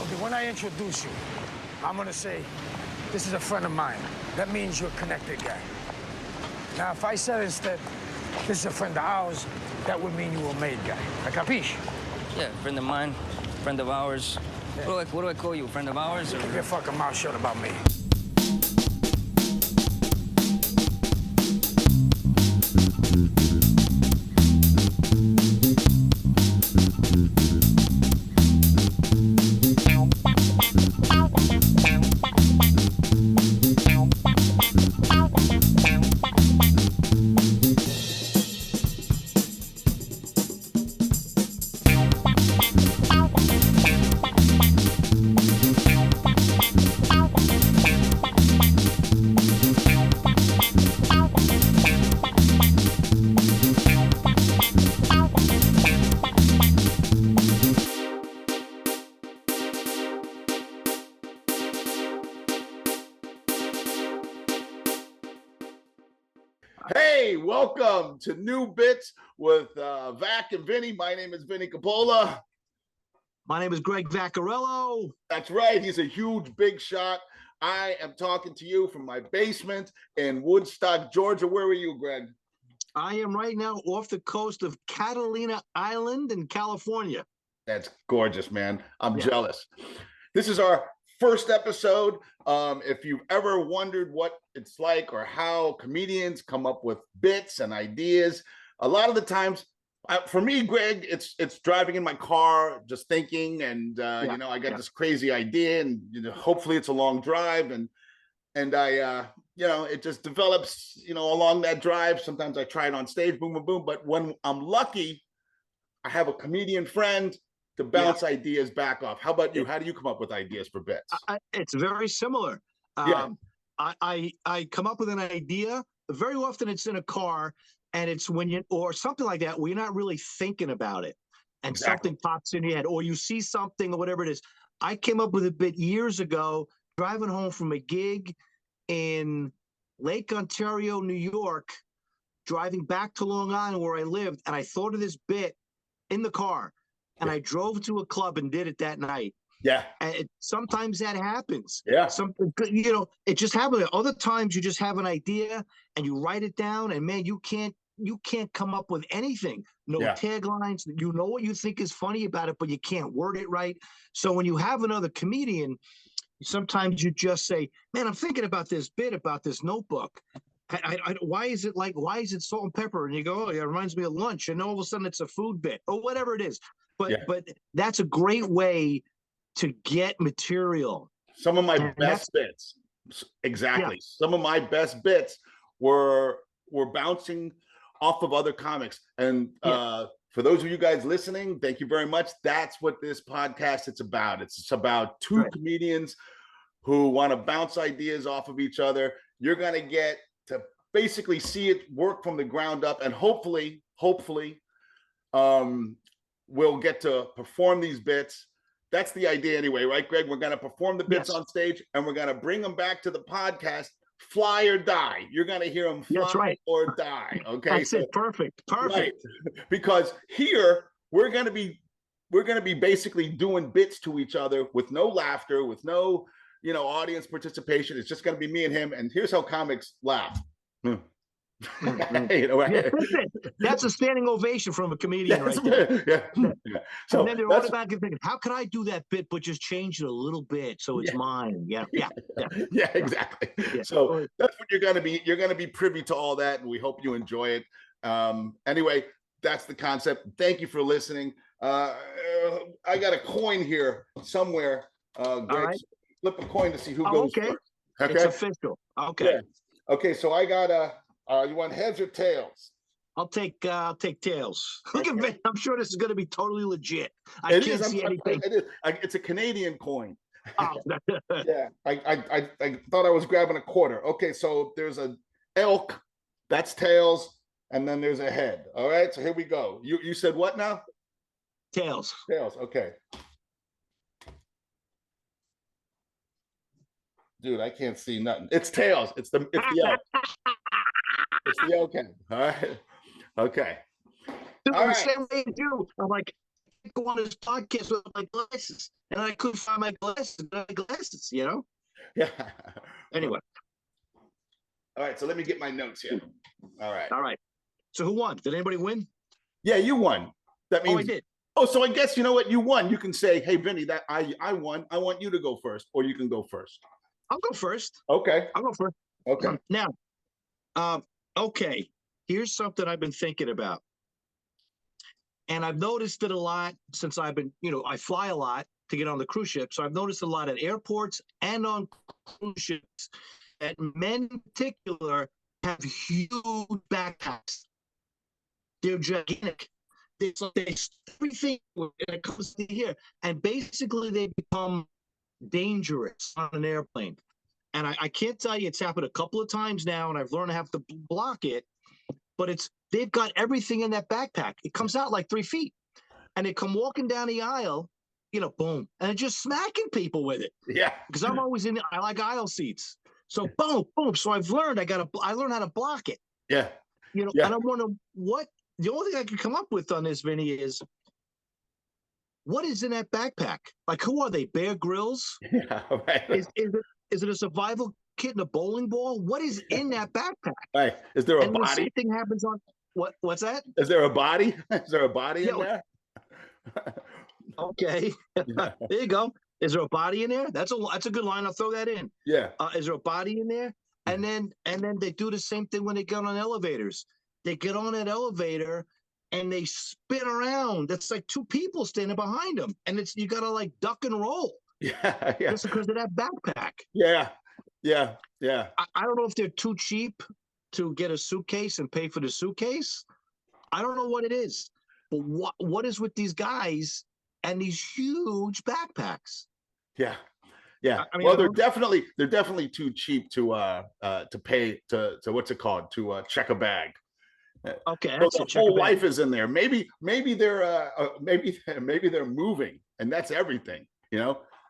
Okay, when I introduce you, I'm gonna say, this is a friend of mine. That means you're a connected guy. Now, if I said instead, this is a friend of ours, that would mean you were a made guy. Capiche? Yeah, friend of mine, friend of ours. Yeah. What do I call you, friend of ours? Or... Keep your fucking mouth shut about me. Hey, welcome to New Bits with Vac and Vinnie. My name is Vinnie Coppola. My name is Greg Vaccarello. That's right. He's a huge, big shot. I am talking to you from my basement in Woodstock, Georgia. Where are you, Greg? I am right now off the coast of Catalina Island in California. That's gorgeous, man. I'm jealous. This is our first episode. If you've ever wondered what it's like or how comedians come up with bits and ideas, a lot of the times, for me, Greg, it's driving in my car, just thinking, and you know, I got this crazy idea, and you know, hopefully it's a long drive, and I, you know, it just develops, you know, along that drive. Sometimes I try it on stage, boom, boom, boom. But when I'm lucky, I have a comedian friend to bounce ideas back off. How about you? How do you come up with ideas for bits? It's very similar. I come up with an idea. Very often it's in a car, and it's when you, or something like that, where you're not really thinking about it, and something pops in your head, or you see something or whatever it is. I came up with a bit years ago, driving home from a gig in Lake Ontario, New York, driving back to Long Island where I lived, and I thought of this bit in the car. And I drove to a club and did it that night. Yeah. And sometimes that happens. Yeah. Something, you know, it just happens. Other times you just have an idea and you write it down, and man, you can't come up with anything. No taglines. You know what you think is funny about it, but you can't word it right. So when you have another comedian, sometimes you just say, man, I'm thinking about this bit about this notebook. Why is it salt and pepper? And you go, oh, yeah, it reminds me of lunch. And all of a sudden it's a food bit or whatever it is. But that's a great way to get material. Some of my best bits, exactly. Some of my best bits were bouncing off of other comics. And for those of you guys listening, thank you very much. That's what this podcast is about. It's about two comedians who want to bounce ideas off of each other. You're going to get to basically see it work from the ground up, and hopefully, we'll get to perform these bits. That's the idea anyway, right, Greg? We're going to perform the bits on stage, and we're going to bring them back to the podcast, fly or die. You're going to hear them fly or die, okay? That's it. Perfect. Right. Because here, we're going to be basically doing bits to each other with no laughter, with no, you know, audience participation. It's just going to be me and him, and here's how comics laugh. You know, that's a standing ovation from a comedian right there. So and then they're automatically thinking, how could I do that bit but just change it a little bit so it's mine? Yeah, exactly. So that's what you're gonna be privy to all that, and we hope you enjoy it. Anyway, that's the concept. Thank you for listening. I got a coin here somewhere. Greg, flip a coin to see who goes first. Okay, it's official. Okay. Okay, so I got you want heads or tails? I'll take tails. Look at me. I'm sure this is going to be totally legit. I can't see anything. It is. It's a Canadian coin. Oh. Yeah. I thought I was grabbing a quarter. Okay, so there's a elk, that's tails, and then there's a head. All right, so here we go. You said what now? Tails. Tails. Okay. Dude, I can't see nothing. It's tails. It's the elk. It's the elk head. All right. Okay. Dude, all right. The same way you do. I'm like, go on this podcast with my glasses, and I couldn't find my glasses, you know? Yeah. Anyway. All right, so let me get my notes here. All right. All right. So who won? Did anybody win? Yeah, you won. That means I did. Oh, so I guess you know what? You won. You can say, hey, Vinny, that I won. I want you to go first, or you can go first. I'll go first. Okay. I'll go first. Okay. Now, okay, here's something I've been thinking about. And I've noticed it a lot since I've been, I fly a lot to get on the cruise ship. So I've noticed a lot at airports and on cruise ships that men in particular have huge backpacks. They're gigantic. It's like everything when it comes to here. And basically they become dangerous on an airplane. And I can't tell you, it's happened a couple of times now, and I've learned to have to block it. But they've got everything in that backpack. It comes out like 3 feet, and they come walking down the aisle, boom, and just smacking people with it. Yeah. Because I'm always I like aisle seats. So boom, boom. So I've learned I learned how to block it. Yeah. And I wonder the only thing I can come up with on this, Vinny, is what is in that backpack? Like, who are they? Bear Grylls? Yeah. Right. Is it a survival kit and a bowling ball? What is in that backpack? Right. Is there a and the body? same thing happens on what's that? Is there a body? Is there a body in there? Okay. Yeah. There you go. Is there a body in there? That's a good line. I'll throw that in. Yeah. Is there a body in there? And then they do the same thing when they get on elevators. They get on that elevator and they spin around. That's like 2 people standing behind them, and you gotta like duck and roll. Yeah. Yeah. Just because of that backpack. Yeah. Yeah. Yeah. I don't know if they're too cheap to get a suitcase and pay for the suitcase. I don't know what it is, but what is with these guys and these huge backpacks? Yeah. Yeah. I mean, Well, they're definitely too cheap to pay to what's it called, to check a bag. Okay, So that's the a check whole a bag. life is in there. Maybe they're maybe they're moving, and that's everything.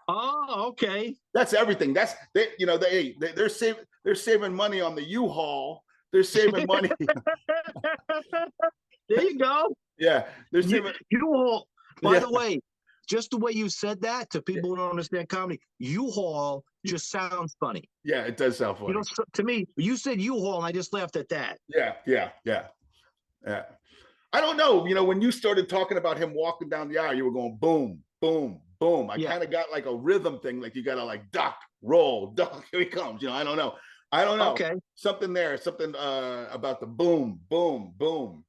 Oh, okay. That's everything. They're saving money on the U-Haul. They're saving money. There you go. Yeah, they're saving. U-Haul. By Yeah. the way, just the way you said that to people who don't understand comedy, U-Haul just sounds funny. Yeah, it does sound funny. To me, you said U-Haul, and I just laughed at that. Yeah. I don't know. When you started talking about him walking down the aisle, you were going boom, boom, boom. I kind of got like a rhythm thing, like you got to like duck, roll, duck. Here he comes. I don't know. Okay. Something about the boom, boom, boom.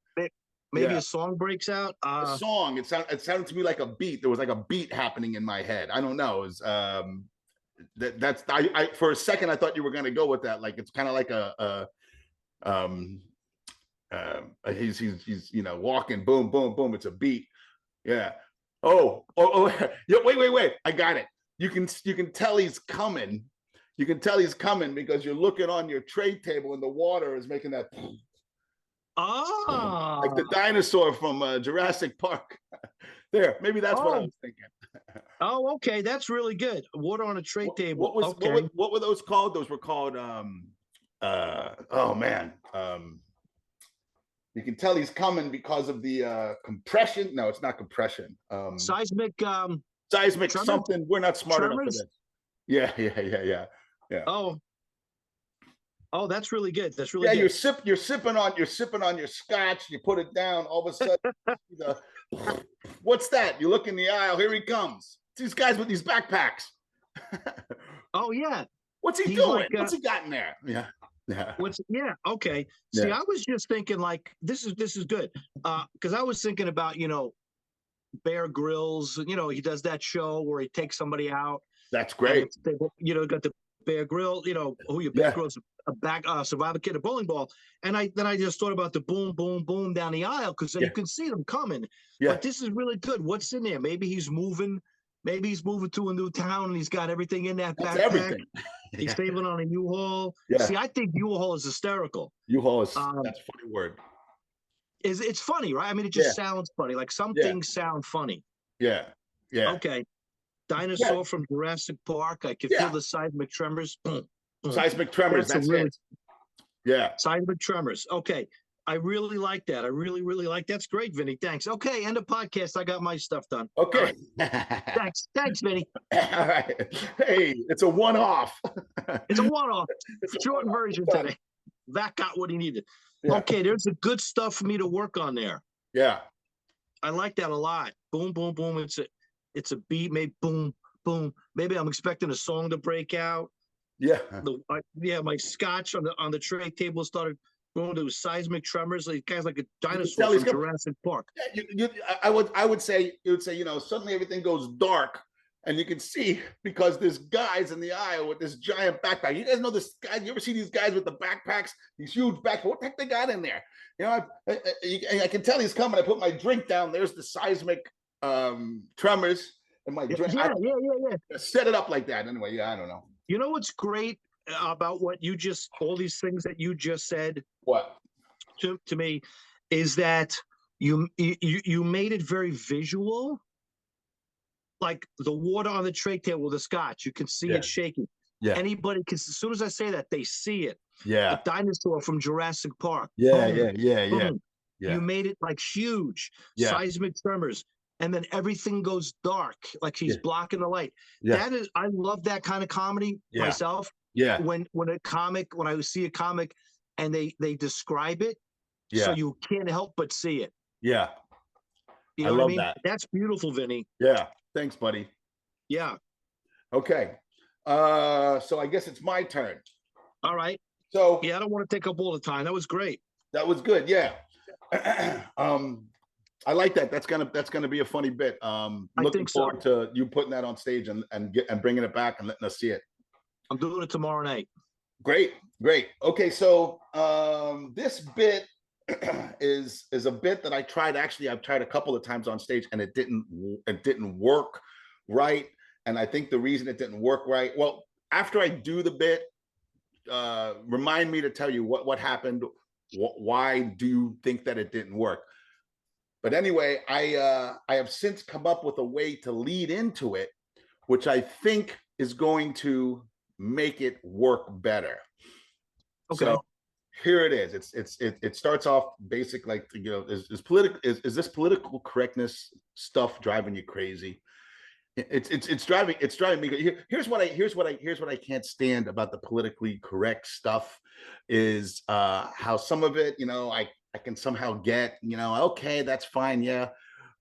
Maybe a song breaks out. A song. It sounded to me like a beat. There was like a beat happening in my head. I don't know. It was, I for a second I thought you were going to go with that. Like it's kind of like he's walking, boom, boom, boom. It's a beat. Yeah. Oh. Yeah. Wait. I got it. You can tell he's coming. You can tell he's coming because you're looking on your tray table and the water is making that. Oh, Like the dinosaur from Jurassic Park. There, maybe that's what I was thinking. Oh, okay, that's really good. Water on a tray table. What were those called? Those were called. Oh man. You can tell he's coming because of the compression. No, it's not compression. Seismic. Seismic tremor? something. We're not smart enough for Tremors? this. Yeah. Oh, that's really good. That's really good. You're sipping on your scotch. You put it down. All of a sudden, what's that? You look in the aisle. Here he comes. It's these guys with these backpacks. Oh yeah. What's he He's doing? like, What's he got in there? Yeah. Okay. See, I was just thinking like this is good. Because I was thinking about, Bear Grylls, he does that show where he takes somebody out. That's great. Got the Bear Grill, who you Bear Grylls, a survivor kid, a bowling ball. And then I just thought about the boom, boom, boom down the aisle because you can see them coming. Yeah. But this is really good. What's in there? Maybe he's moving to a new town and he's got everything in that That's backpack. everything. He's saving on a U-Haul. Yeah. See, I think U-Haul is hysterical. U-Haul is that's a funny word. It's funny, right? I mean, it just sounds funny. Like some things sound funny. Yeah. Okay. Dinosaur from Jurassic Park. I can feel the seismic tremors. Seismic tremors. That's it. Yeah. Seismic tremors. Okay. I really like that. I really, really like that's great, Vinny. Thanks. Okay, end of podcast. I got my stuff done. Okay. Thanks, Vinny. All right. Hey, it's a one-off. It's a one-off, It's a short one-off. version today. That got what he needed. Yeah. Okay, there's the good stuff for me to work on there. Yeah. I like that a lot. Boom, boom, boom. It's a beat, maybe boom, boom. Maybe I'm expecting a song to break out. Yeah. My scotch on the tray table started going to seismic tremors. Like guys like a tell dinosaur he's from got- Jurassic Park. Yeah, I would say, suddenly everything goes dark, and you can see because there's guys in the aisle with this giant backpack. You guys know this guy? You ever see these guys with the backpacks? These huge backpacks. What the heck they got in there? You know, I can tell he's coming. I put my drink down. There's the seismic tremors in my drink. Yeah. Set it up like that. Anyway, yeah, I don't know. You know what's great about all these things that you just said What? to me is that you made it very visual. Like the water on the tray table, the scotch, you can see it shaking. Yeah. Anybody can, as soon as I say that, they see it. Yeah. A dinosaur from Jurassic Park. Yeah. Boom, Yeah. boom. Yeah. You made it like huge, seismic tremors, and then everything goes dark, like he's blocking the light. Yeah. I love that kind of comedy myself. Yeah. When I see a comic and they describe it, so you can't help but see it. Yeah. You know I what love I mean? that. That's beautiful, Vinny. Yeah. Thanks, buddy. Yeah. Okay. So I guess it's my turn. All right. So I don't want to take up all the time. That was great. that was good. Yeah. I like that. That's gonna be a funny bit. Looking think so. forward to you putting that on stage and bringing it back and letting us see it. I'm doing it tomorrow night. Great. Okay, so this bit is a bit that I've tried a couple of times on stage and it didn't work right. And I think the reason it didn't work right, well, after I do the bit, remind me to tell you what happened. Why do you think that it didn't work? But anyway, I have since come up with a way to lead into it, which I think is going to make it work better. Okay. So here it is. It starts off basic, like, you know, is this political correctness stuff driving you crazy? It's driving me. Here's what I can't stand about the politically correct stuff is how some of it, you know, I can somehow get, you know, okay, that's fine, yeah,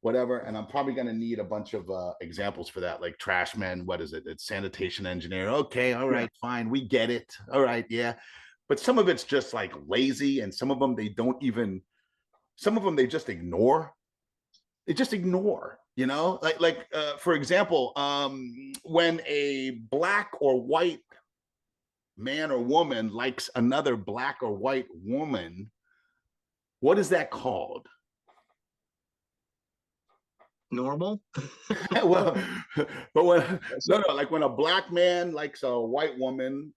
whatever. And I'm probably going to need a bunch of examples for that, like trash men. What is it? It's sanitation engineer. Okay, all right, fine, we get it. All right, yeah. But some of it's just like lazy, and some of them they just ignore. They just ignore, you know, like for example, when a black or white man or woman likes another black or white woman, what is that called? Normal. Well, but like when a black man likes a white woman,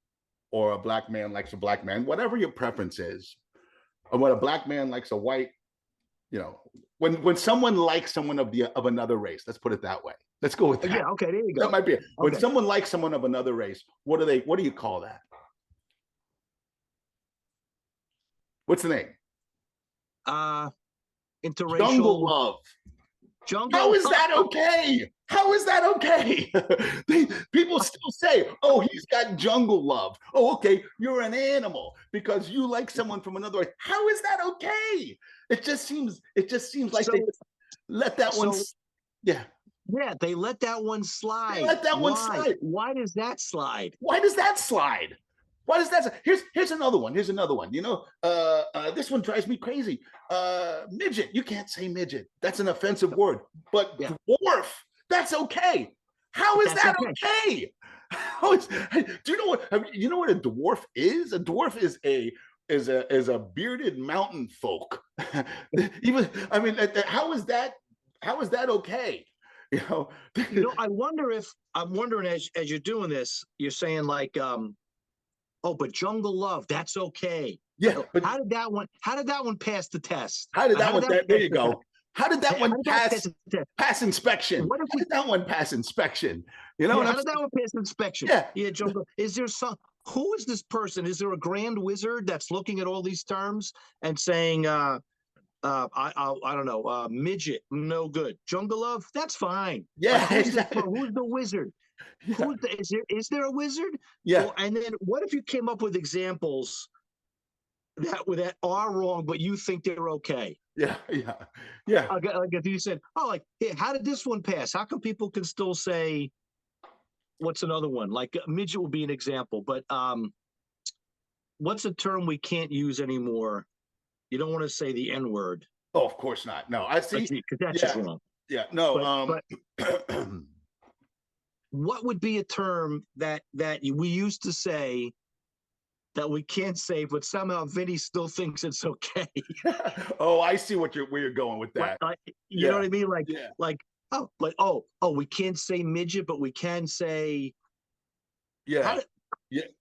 or a black man likes a black man, whatever your preference is, or when a black man likes a white, you know, when someone likes someone of another race, let's put it that way. Let's go with that. Yeah. Okay. There you go. That might be it. When Okay. someone likes someone of another race, what do you call that? What's the name? Interracial Jungle love. Jungle. How is that okay? How is that okay? People still say, "Oh, he's got jungle love." Oh, okay, you're an animal because you like someone from another race. How is that okay? It just seems like they just let that one. Yeah. Yeah, they let that one slide. They let that one Why? slide. Why does that slide? Why does that slide? Why does that? Here's another one. Here's another one. You know, this one drives me crazy. Midget. You can't say midget. That's an offensive word. But dwarf. That's okay. How is that okay? How is? Do you know what a dwarf is? A dwarf is a bearded mountain folk. Even I mean, how is that okay? You know, I'm wondering as you're doing this, you're saying like, oh, but jungle love, that's okay. Yeah, but how did that one pass the test? How did that one? There you go. How did that one pass inspection? How did that one pass inspection? You know, how did that one pass inspection? Yeah, jungle. Is there some? who is this person? Is there a grand wizard that's looking at all these terms and saying, I don't know, midget, no good. Jungle Love, that's fine. Yeah, Like, who's this? exactly. Who's the wizard? Yeah, Is there a wizard? yeah, Or and then what if you came up with examples that are wrong, but you think they're okay? yeah, yeah, yeah. Like if you said, "Oh, like hey, how did this one pass? How come people can still say what's another one?" Like midget would be an example, but what's a term we can't use anymore? You don't want to say the N word. Oh, of course not. No, I see. Because that's just Yeah, wrong. yeah. No. But what would be a term that we used to say that we can't say, but somehow Vinny still thinks it's okay? Oh, I see where you're going with that. You know what I mean? Yeah. We can't say midget, but we can say. Yeah.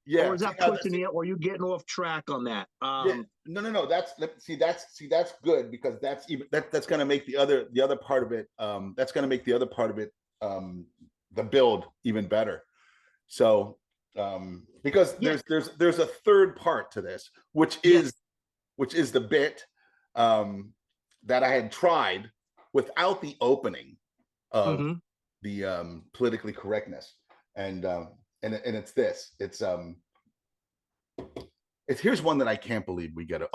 Yeah. Or is that pushing it? Or are you getting off track on that? Yeah. No. That's good, because that's going to make the other part of it. That's going to make the other part of it, the build, even better. So, because there's a third part to this, which is the bit that I had tried without the opening of the politically correctness, and it's this. It's here's one that I can't believe we get. The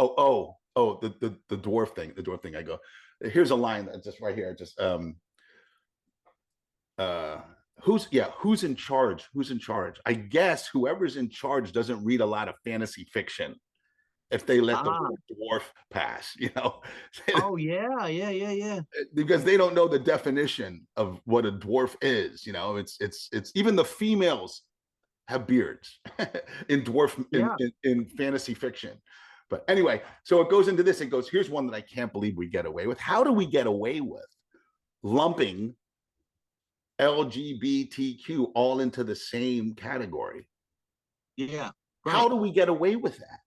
dwarf thing. The dwarf thing. I go, here's a line that's just right here. Just who's in charge? Who's in charge? I guess whoever's in charge doesn't read a lot of fantasy fiction if they let the word dwarf pass, you know. Oh yeah. Because they don't know the definition of what a dwarf is, you know. It's even the females have beards in dwarf in fantasy fiction. But anyway, so it goes into this. It goes, here's one that I can't believe we get away with. How do we get away with lumping LGBTQ all into the same category? Yeah. Right. How do we get away with that?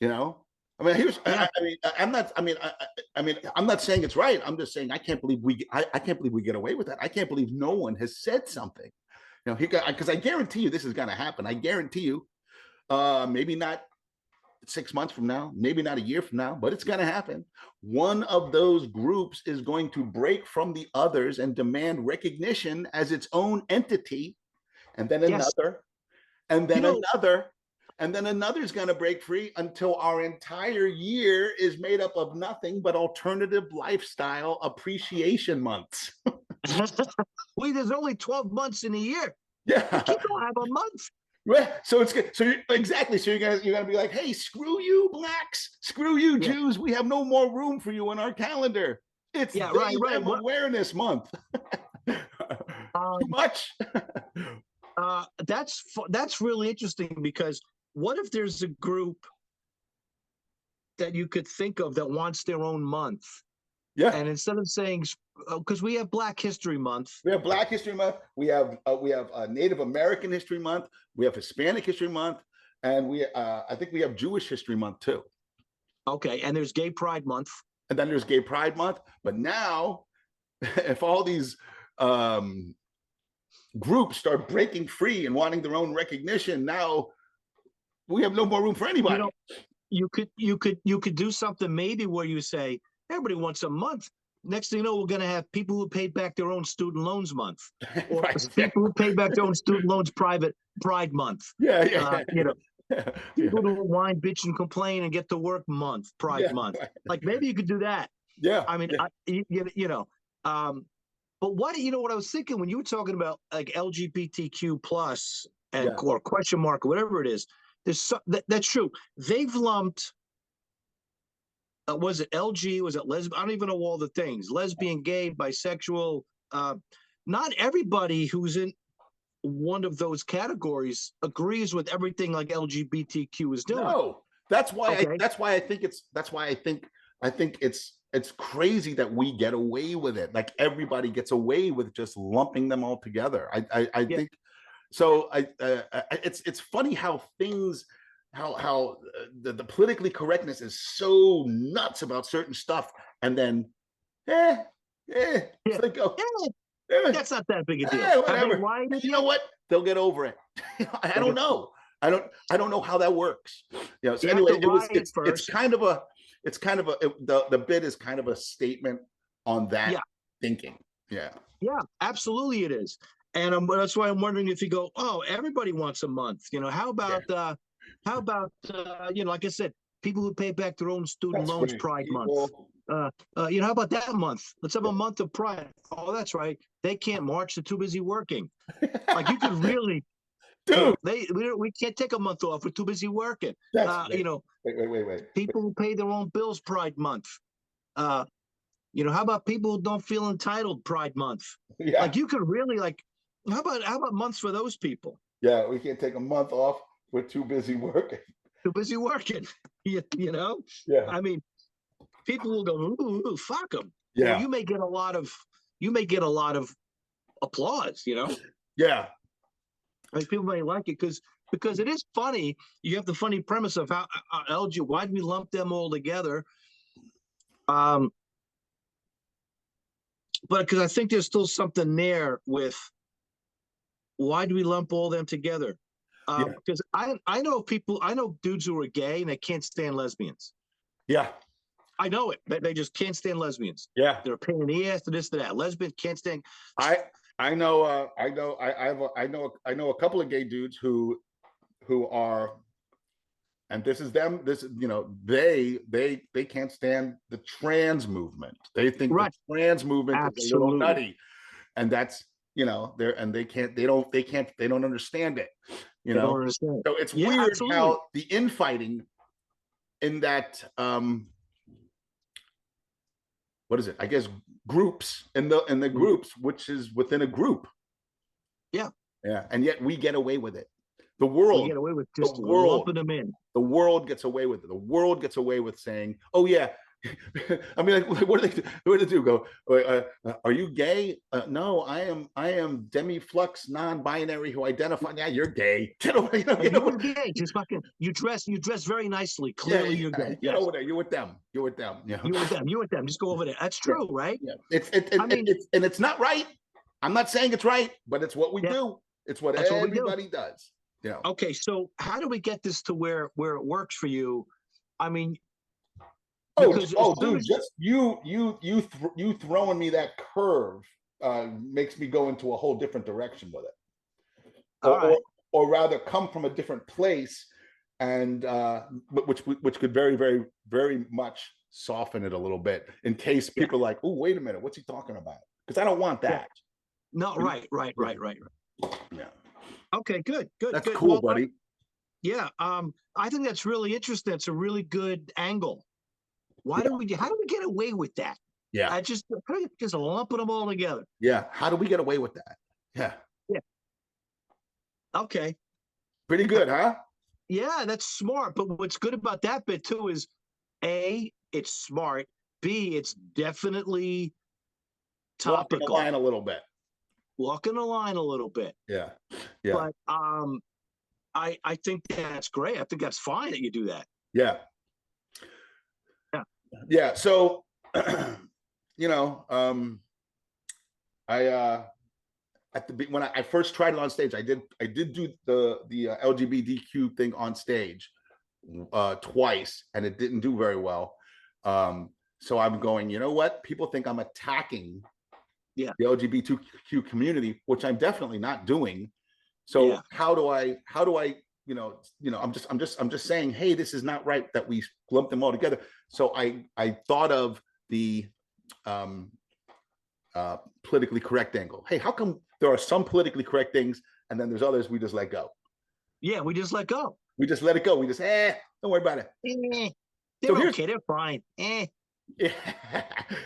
You know, I mean, I'm not saying it's right. I'm just saying I can't believe we get away with that. I can't believe no one has said something. You know, because I guarantee you this is going to happen. I guarantee you, maybe not 6 months from now, maybe not a year from now, but it's going to happen. One of those groups is going to break from the others and demand recognition as its own entity, and then another, and then another, and then another is going to break free until our entire year is made up of nothing but alternative lifestyle appreciation months. Wait, there's only 12 months in a year. Yeah, you don't have a month. Right. So it's good. So you're gonna be like, hey, screw you blacks, screw you Jews. We have no more room for you on our calendar. It's awareness month. Too much. That's really interesting, because what if there's a group that you could think of that wants their own month? Yeah. And instead of saying, because we have Black History Month. We have Black History Month. We have Native American History Month. We have Hispanic History Month, and I think we have Jewish History Month too. Okay, and there's Gay Pride Month. And then there's Gay Pride Month. But now, if all these groups start breaking free and wanting their own recognition, now we have no more room for anybody. You could do something maybe where you say, everybody wants a month. Next thing you know, we're going to have people who paid back their own student loans month, or people who paid back their own student loans private Pride Month. People who whine, bitch, and complain and get to work month, Pride Month. Like maybe you could do that. Yeah. I mean, but what I was thinking when you were talking about like LGBTQ plus and or question mark or whatever it is. That's true. They've lumped. Was it LG? Was it lesbian? I don't even know all the things. Lesbian, gay, bisexual. Not everybody who's in one of those categories agrees with everything like LGBTQ is doing. No, that's why. I think it's crazy that we get away with it. Like everybody gets away with just lumping them all together. I think so. It's funny how things. How the politically correctness is so nuts about certain stuff, and then like, that's not that big a deal. Whatever. You know what? They'll get over it. I don't know. I don't know how that works. You know. So You have anyway, to write it it's first. kind of a the bit is kind of a statement on that Yeah. thinking. Yeah. Yeah, absolutely it is. And that's why I'm wondering if you go, oh, everybody wants a month. You know, how about you know, like I said, people who pay back their own student That's loans, right. Pride Month. People, You know, how about that month? Let's have a month of Pride. Oh, that's right. They can't march; they're too busy working. Like you could really, dude. we can't take a month off. We're too busy working. That's You know, wait. people who pay their own bills, Pride Month. You know, how about people who don't feel entitled, Pride Month? Yeah. Like you could really like, how about months for those people? Yeah, we can't take a month off. We're too busy working. Too busy working. You know? Yeah. I mean, people will go, ooh, fuck them. Yeah. Or you may get a lot of applause, you know? Yeah. I mean, people may like it because it is funny. You have the funny premise of how LG, why did we lump them all together? But because I think there's still something there with why do we lump all them together? Because I know people, I know dudes who are gay and they can't stand lesbians. Yeah. I know it. They just can't stand lesbians. Yeah. They're a pain in the ass to this, to that. Lesbian can't stand. I know a couple of gay dudes who are, and this is them, they can't stand the trans movement. They think the trans movement is a little nutty, and that's, they don't understand it, They don't understand. So it's weird how the infighting in that what is it? I guess groups in the groups, which is within a group. Yeah. Yeah. And yet we get away with it. The world get away with just lumping them in. The world gets away with it. The world gets away with saying, "Oh yeah." I mean, like, what do they do? Go, are you gay? No, I am demiflux non-binary who identify. Yeah, you're gay. You're gay. Just fucking. You dress very nicely. Clearly, you're gay. Get over there. You're with them. You're with them. Yeah. You're with them. Just go over there. That's true, right? Yeah. It's not right. I'm not saying it's right, but it's what we do. It's what everybody does. Yeah. Okay, so how do we get this to where it works for you? I mean, dude, just you throwing me that curve makes me go into a whole different direction with it, or rather come from a different place, and which could very, very, very much soften it a little bit in case people are like, oh, wait a minute, what's he talking about? Because I don't want that. No, right. Yeah. Okay, good. That's cool, buddy. Yeah, I think that's really interesting. It's a really good angle. How do we get away with that? Yeah. I just lumping them all together. Yeah. How do we get away with that? Yeah. Yeah. Okay. Pretty good, huh? Yeah, that's smart. But what's good about that bit too is A, it's smart. B, it's definitely topical. Walking the line a little bit. Yeah. Yeah. But I think that's great. I think that's fine that you do that. Yeah. Yeah. So, when I first tried it on stage, I did do the LGBTQ thing on stage twice, and it didn't do very well. So I'm going, you know what? People think I'm attacking the LGBTQ community, which I'm definitely not doing. So how do I I'm just saying, hey, this is not right that we lump them all together. So I thought of the politically correct angle. Hey, how come there are some politically correct things and then there's others we just let go? Yeah, we just let go. We just let it go. We just don't worry about it. They're okay. They're fine. Yeah.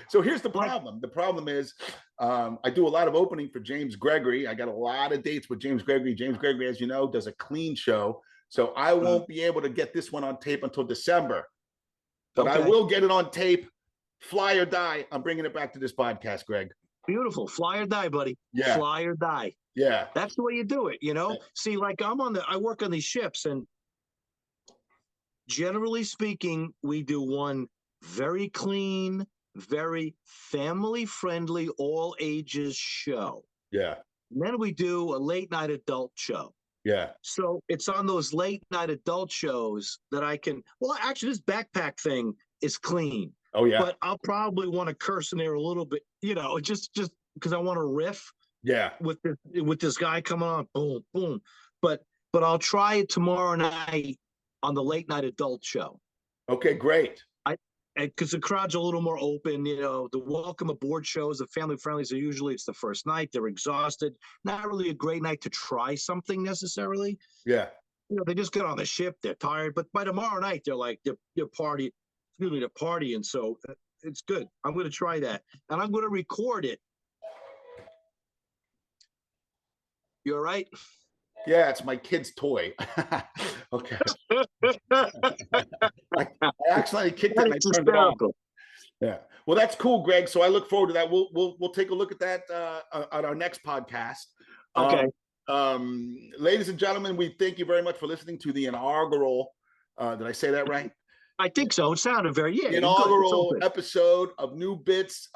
So here's the problem. The problem is I do a lot of opening for James Gregory. I got a lot of dates with James Gregory. James Gregory, as you know, does a clean show. So I won't be able to get this one on tape until December. But I will get it on tape. Fly or die. I'm bringing it back to this podcast, Greg. Beautiful. Fly or die, buddy. Yeah. Fly or die. Yeah. That's the way you do it, Yeah. See, like I work on these ships, and generally speaking, we do one very clean, very family-friendly, all ages show. Yeah. And then we do a late night adult show. Yeah. So it's on those late night adult shows that I can. Well, actually, this backpack thing is clean, Oh yeah. but I'll probably want to curse in there a little bit, just because I want to riff Yeah. with this guy coming on, boom, boom. But I'll try it tomorrow night on the late night adult show. Okay, great. Because the crowd's a little more open, the welcome aboard shows, the family friendlies are usually it's the first night, they're exhausted, not really a great night to try something necessarily. Yeah. They just get on the ship, they're tired, but by tomorrow night they're like they're partying, so it's good. I'm going to try that, and I'm going to record it. You all right? Yeah, it's my kid's toy. Okay. I accidentally kicked it and I turned it on. Yeah. Well, that's cool, Greg. So I look forward to that. We'll take a look at that on our next podcast. Okay. Ladies and gentlemen, we thank you very much for listening to the inaugural. Did I say that right? I think so. It sounded very Inaugural episode of New Bits.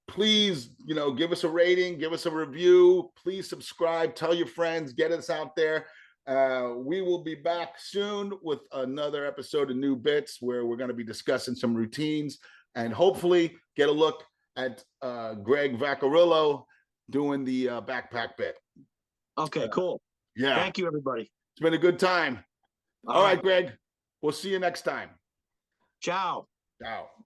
Please, give us a rating, give us a review. Please subscribe, tell your friends, get us out there. We will be back soon with another episode of New Bits where we're going to be discussing some routines and hopefully get a look at Greg Vaccarillo doing the backpack bit. Okay, cool. Yeah. Thank you, everybody. It's been a good time. All right, Greg. We'll see you next time. Ciao. Ciao.